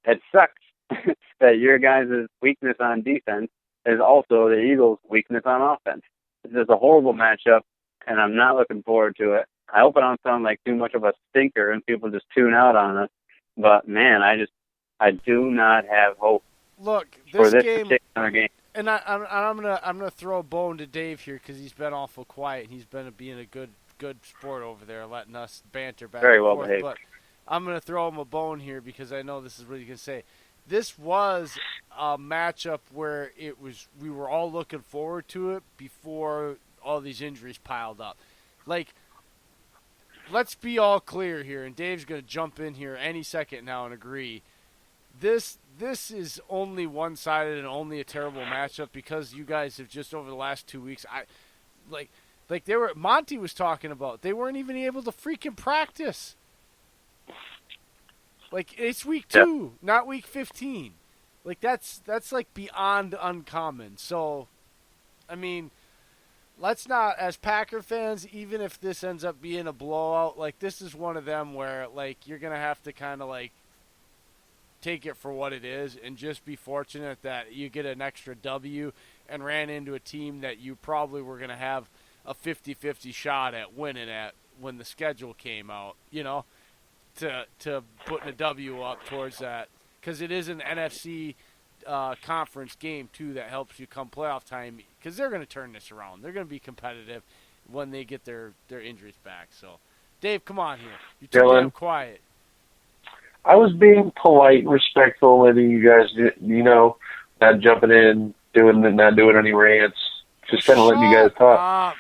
it sucks that your guys' weakness on defense is also the Eagles' weakness on offense. This is a horrible matchup, and I'm not looking forward to it. I hope I don't sound like too much of a stinker and people just tune out on us. But man, I do not have hope Look, for this this game, particular game. and I'm gonna throw a bone to Dave here because he's been awful quiet. He's been being a good sport over there, letting us banter back Very and well forth. behaved. But I'm gonna throw him a bone here because I know this is what he's gonna say. This was a matchup where we were all looking forward to it before all these injuries piled up. Like, let's be all clear here, and Dave's gonna jump in here any second now and agree. This is only one-sided and only a terrible matchup because you guys have just over the last 2 weeks, Monty was talking about, they weren't even able to freaking practice. Like, it's week 2, not week 15. Like, that's like beyond uncommon. So, I mean, let's not, as Packer fans, even if this ends up being a blowout, like, this is one of them where, like, you're gonna have to kind of like take it for what it is and just be fortunate that you get an extra W and ran into a team that you probably were going to have a 50-50 shot at winning at when the schedule came out, to putting a W up towards that. Because it is an NFC conference game, too, that helps you come playoff time because they're going to turn this around. They're going to be competitive when they get their injuries back. So, Dave, come on here. You're too Dillon. damn quiet. I was being polite, respectful, letting you guys, not jumping in, not doing any rants, just kind of letting you guys talk.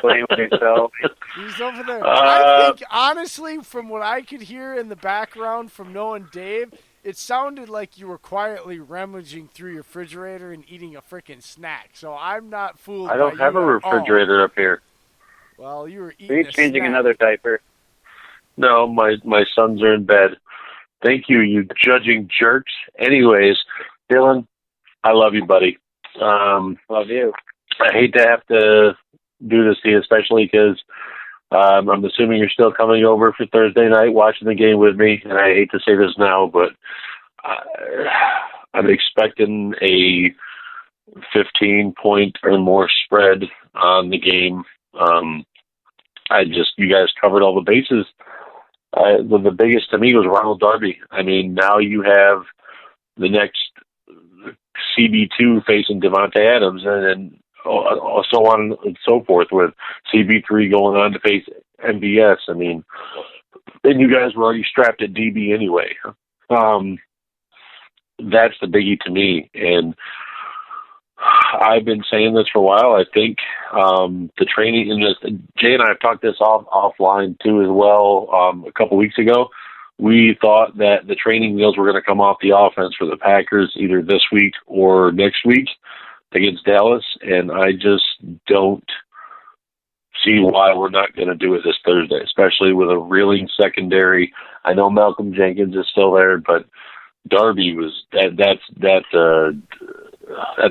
Playing with yourself. He's over there. I think, honestly, from what I could hear in the background from knowing Dave, it sounded like you were quietly rummaging through your refrigerator and eating a freaking snack. So I'm not fooled. I don't have a refrigerator up here. Well, you were eating He's changing another diaper. No, my sons are in bed. Thank you, you judging jerks. Anyways, Dillon, I love you, buddy. Love you. I hate to have to do this to you, especially because I'm assuming you're still coming over for Thursday night, watching the game with me. And I hate to say this now, but I'm expecting a 15-point or more spread on the game. You guys covered all the bases. The biggest to me was Ronald Darby. I mean, now you have the next CB2 facing Devontae Adams, and so on and so forth, with CB3 going on to face MVS. I mean, and you guys were already strapped at DB anyway. That's the biggie to me, and I've been saying this for a while. I think the training in this, Jay and I have talked this offline too as well. A couple weeks ago, we thought that the training wheels were going to come off the offense for the Packers either this week or next week against Dallas, and I just don't see why we're not going to do it this Thursday, especially with a reeling secondary. I know Malcolm Jenkins is still there, but Darby was that's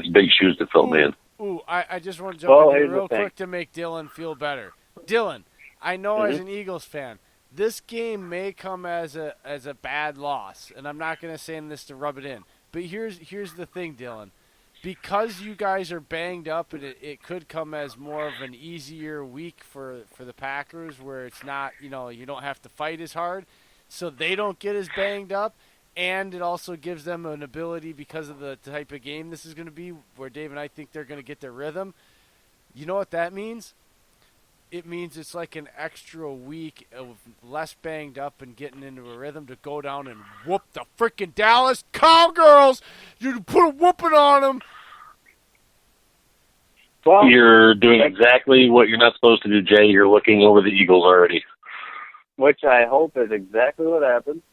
big shoes to fill, man. Ooh, I just want to jump in here real quick to make Dillon feel better. Dillon, I know as an Eagles fan, this game may come as a bad loss, and I'm not going to say this to rub it in. But here's the thing, Dillon. Because you guys are banged up, and it could come as more of an easier week for the Packers, where it's not, you don't have to fight as hard, so they don't get as banged up. And it also gives them an ability, because of the type of game this is going to be, where Dave and I think they're going to get their rhythm. You know what that means? It means it's like an extra week of less banged up and getting into a rhythm to go down and whoop the freaking Dallas Cowgirls. You put a whooping on them. Well, you're doing exactly what you're not supposed to do, Jay. You're looking over the Eagles already. Which I hope is exactly what happened.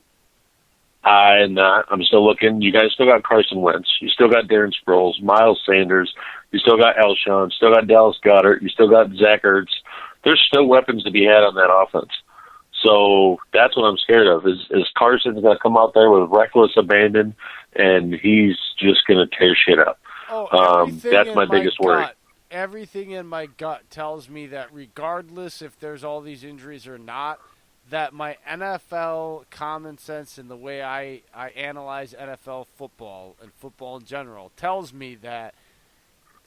I'm still looking. You guys still got Carson Wentz. You still got Darren Sproles, Miles Sanders. You still got Alshon. Still got Dallas Goedert. You still got Zach Ertz. There's still weapons to be had on that offense. So that's what I'm scared of. Is Carson's going to come out there with reckless abandon, and he's just going to tear shit up. That's my biggest worry. Everything in my gut tells me that regardless if there's all these injuries or not, that my NFL common sense and the way I analyze NFL football and football in general tells me that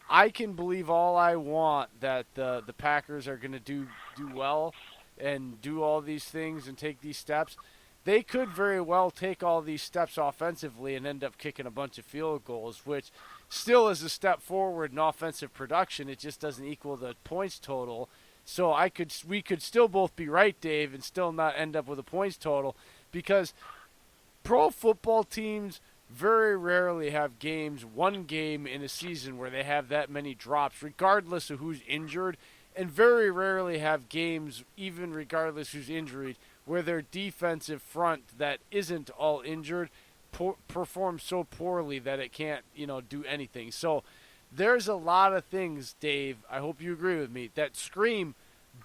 I can believe all I want that the Packers are going to do well and do all these things and take these steps. They could very well take all these steps offensively and end up kicking a bunch of field goals, which still is a step forward in offensive production. It just doesn't equal the points total. So we could still both be right, Dave, and still not end up with a points total, because pro football teams very rarely have one game in a season where they have that many drops, regardless of who's injured, and very rarely have games, even regardless who's injured, where their defensive front that isn't all injured performs so poorly that it can't, do anything. So there's a lot of things, Dave, I hope you agree with me, that scream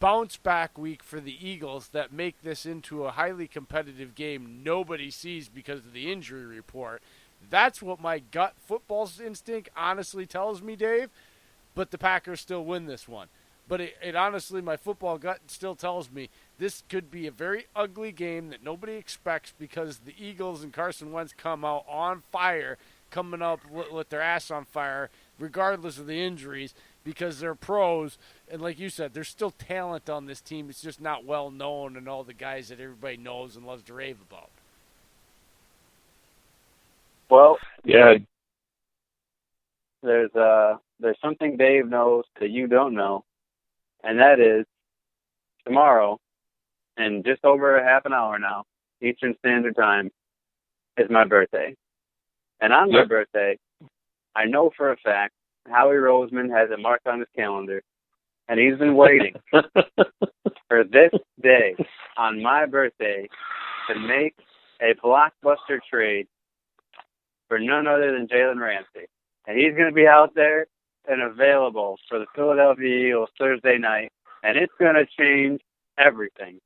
bounce back week for the Eagles that make this into a highly competitive game nobody sees because of the injury report. That's what my gut football instinct honestly tells me, Dave, but the Packers still win this one. But it honestly, my football gut still tells me this could be a very ugly game that nobody expects because the Eagles and Carson Wentz come out on fire, coming up with their ass on fire, regardless of the injuries, because they're pros. And like you said, there's still talent on this team. It's just not well known and all the guys that everybody knows and loves to rave about. Well, yeah, there's something Dave knows that you don't know, and that is tomorrow, in just over a half an hour now, Eastern Standard Time, is my birthday. And on my birthday, I know for a fact Howie Roseman has it marked on his calendar, and he's been waiting for this day on my birthday to make a blockbuster trade for none other than Jalen Ramsey. And he's going to be out there and available for the Philadelphia Eagles Thursday night, and it's going to change everything.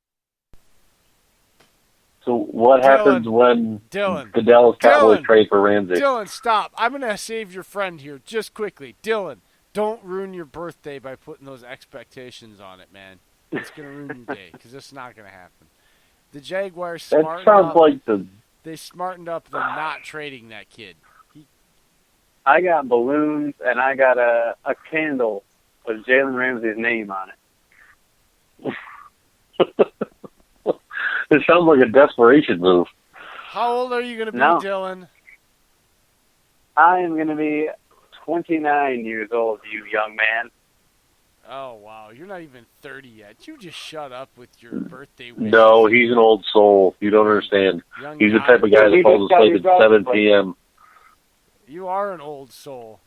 So what happens when the Dallas Cowboys trade for Ramsey? Dillon, stop. I'm going to save your friend here just quickly. Dillon, don't ruin your birthday by putting those expectations on it, man. It's going to ruin your day because it's not going to happen. The Jaguars smartened up the not trading that kid. I got balloons, and I got a candle with Jalen Ramsey's name on it. It sounds like a desperation move. How old are you going to be, Dillon? I am going to be 29 years old, you young man. Oh, wow. You're not even 30 yet. You just shut up with your birthday wish. No, he's an old soul. You don't understand. He's the type of guy that falls asleep at 7 p.m. You are an old soul.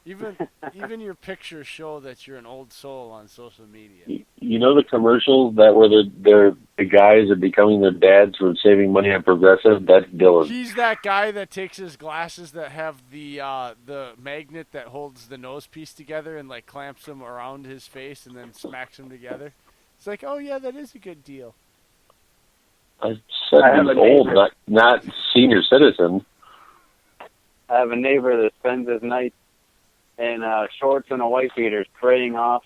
Even your pictures show that you're an old soul on social media. You know the commercials that where the guys are becoming their dads from saving money on Progressive? That's Dillon. He's that guy that takes his glasses that have the magnet that holds the nose piece together and like clamps them around his face and then smacks them together. It's like, oh yeah, that is a good deal. I said he's old, not senior citizen. I have a neighbor that spends his night in shorts and a white beater spraying off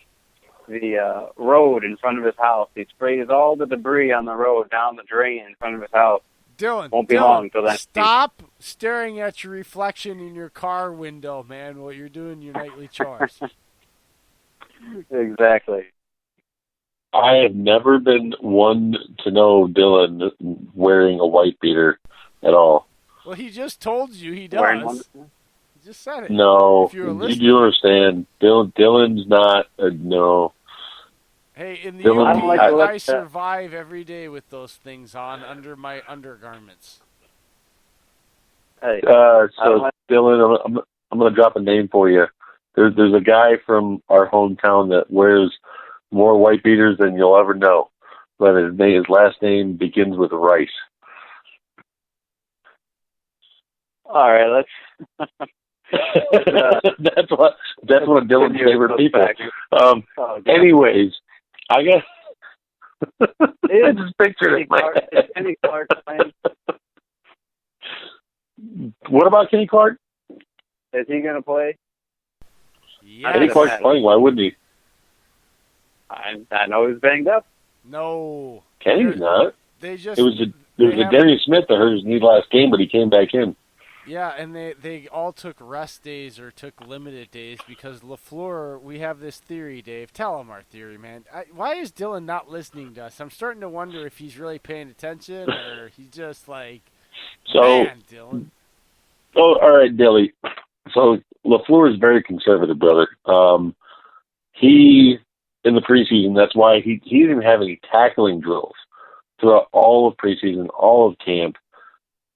the road in front of his house. He sprays all the debris on the road down the drain in front of his house. Dillon, won't be long till that. Stop staring at your reflection in your car window, man, while you're doing your nightly chores. Exactly. I have never been one to know Dillon wearing a white beater at all. Well, he just told you he does. He just said it. No, you do understand. Dillon's not no. Hey, in the UP, I survive every day with those things on under my undergarments. Hey, so Dillon, I'm going to drop a name for you. There's a guy from our hometown that wears more white beaters than you'll ever know, but his last name begins with Rice. All right, let's. That's one of Dillon's favorite people. Anyways, I guess I just pictured it in my head. Kenny Clark playing? What about Kenny Clark? Is he going to play? Yes. Kenny Clark's playing. Why wouldn't he? I know he's banged up. No. Kenny's not. They just it was a Darius Smith that hurt his knee last game, but he came back in. Yeah, and they all took rest days or took limited days because LaFleur. We have this theory, Dave. Tell him our theory, man. Why is Dillon not listening to us? I'm starting to wonder if he's really paying attention or he's just like, man, Dillon. Oh, all right, Dilly. So LaFleur is very conservative, brother. He in the preseason. That's why he didn't have any tackling drills throughout all of preseason, all of camp.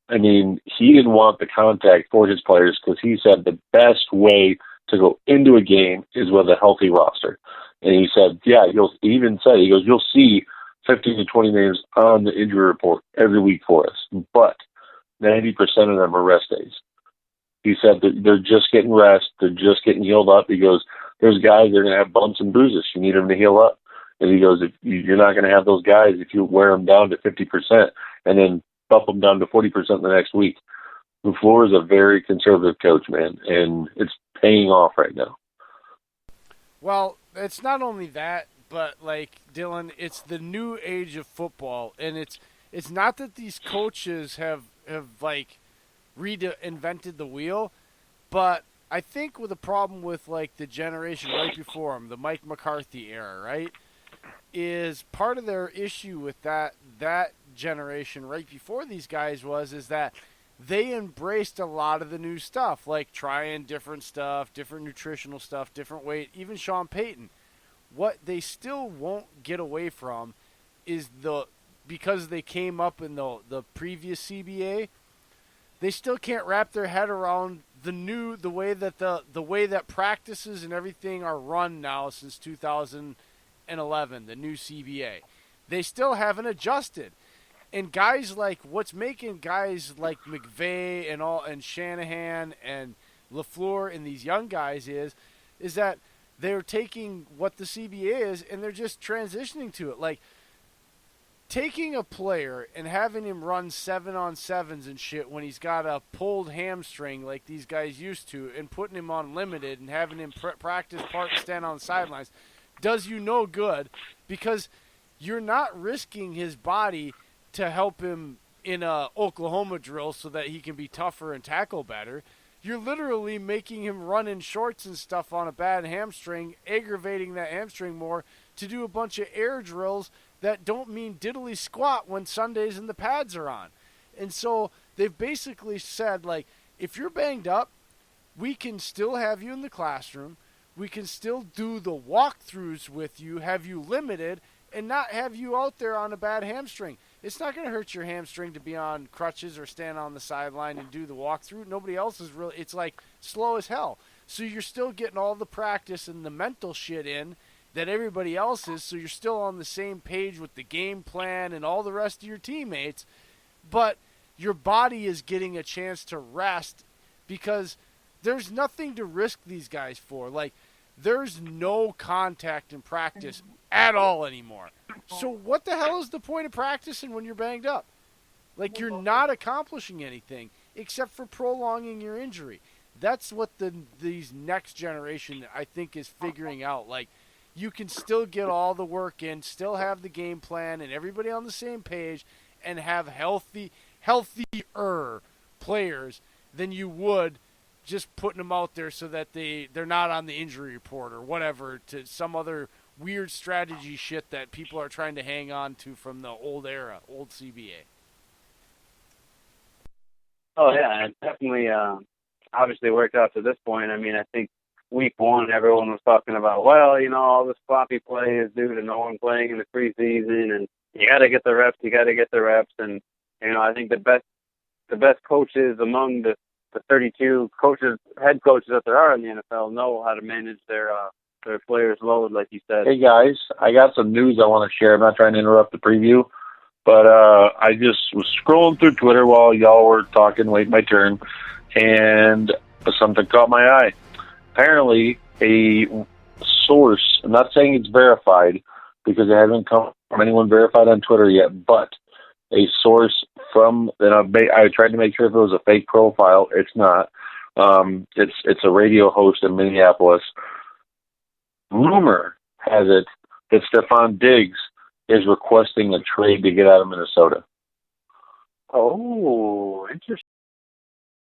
I mean, he didn't want the contact for his players because he said the best way to go into a game is with a healthy roster. And he said, you'll see 15 to 20 names on the injury report every week for us, but 90% of them are rest days. He said that they're just getting rest, they're just getting healed up. He goes, there's guys that are going to have bumps and bruises. You need them to heal up. And he goes, you're not going to have those guys if you wear them down to 50% and then bump them down to 40% the next week. LaFleur is a very conservative coach, man, and it's paying off right now. Well, it's not only that, but like Dillon, it's the new age of football, and it's not that these coaches have like reinvented the wheel, but I think with the problem with like the generation right before him, the Mike McCarthy era, right, is part of their issue with that generation right before these guys is that they embraced a lot of the new stuff, like trying different stuff, different nutritional stuff, different weight, even Sean Payton. What they still won't get away from is because they came up in the previous CBA, they still can't wrap their head around the way that practices and everything are run now since 2011, the new CBA. They still haven't adjusted. And guys like what's making guys like McVay and Shanahan and LaFleur and these young guys is that they're taking what the CBA is and they're just transitioning to it. Like taking a player and having him run 7-on-7s and shit when he's got a pulled hamstring like these guys used to, and putting him on limited and having him practice part and stand on the sidelines does you no good, because you're not risking his body to help him in a Oklahoma drill so that he can be tougher and tackle better. You're literally making him run in shorts and stuff on a bad hamstring, aggravating that hamstring more to do a bunch of air drills that don't mean diddly squat when Sundays and the pads are on. And so they've basically said, like, if you're banged up, we can still have you in the classroom. We can still do the walkthroughs with you, have you limited, and not have you out there on a bad hamstring. It's not going to hurt your hamstring to be on crutches or stand on the sideline and do the walkthrough. Nobody else is really – it's like slow as hell. So you're still getting all the practice and the mental shit in that everybody else is, so you're still on the same page with the game plan and all the rest of your teammates, but your body is getting a chance to rest because there's nothing to risk these guys for. Like, there's no contact in practice at all anymore. So what the hell is the point of practicing when you're banged up? Like, you're not accomplishing anything except for prolonging your injury. That's what these next generation, I think, is figuring out. Like, you can still get all the work in, still have the game plan and everybody on the same page, and have healthier players than you would just putting them out there so that they're not on the injury report or whatever, to some other weird strategy shit that people are trying to hang on to from the old era, old CBA. Oh, yeah, it definitely obviously worked out to this point. I mean, I think week one, everyone was talking about, well, you know, all this sloppy play is due to no one playing in the preseason, and you got to get the reps, and, you know, I think the best coaches among the 32 head coaches that there are in the NFL know how to manage their players' load, like you said. Hey, guys, I got some news I want to share. I'm not trying to interrupt the preview, but I just was scrolling through Twitter while y'all were talking, waiting my turn, and something caught my eye. Apparently, a source, I'm not saying it's verified because it hasn't come from anyone verified on Twitter yet, but a source from, and I tried to make sure if it was a fake profile. It's not. It's a radio host in Minneapolis. Rumor has it that Stephon Diggs is requesting a trade to get out of Minnesota. Oh, interesting.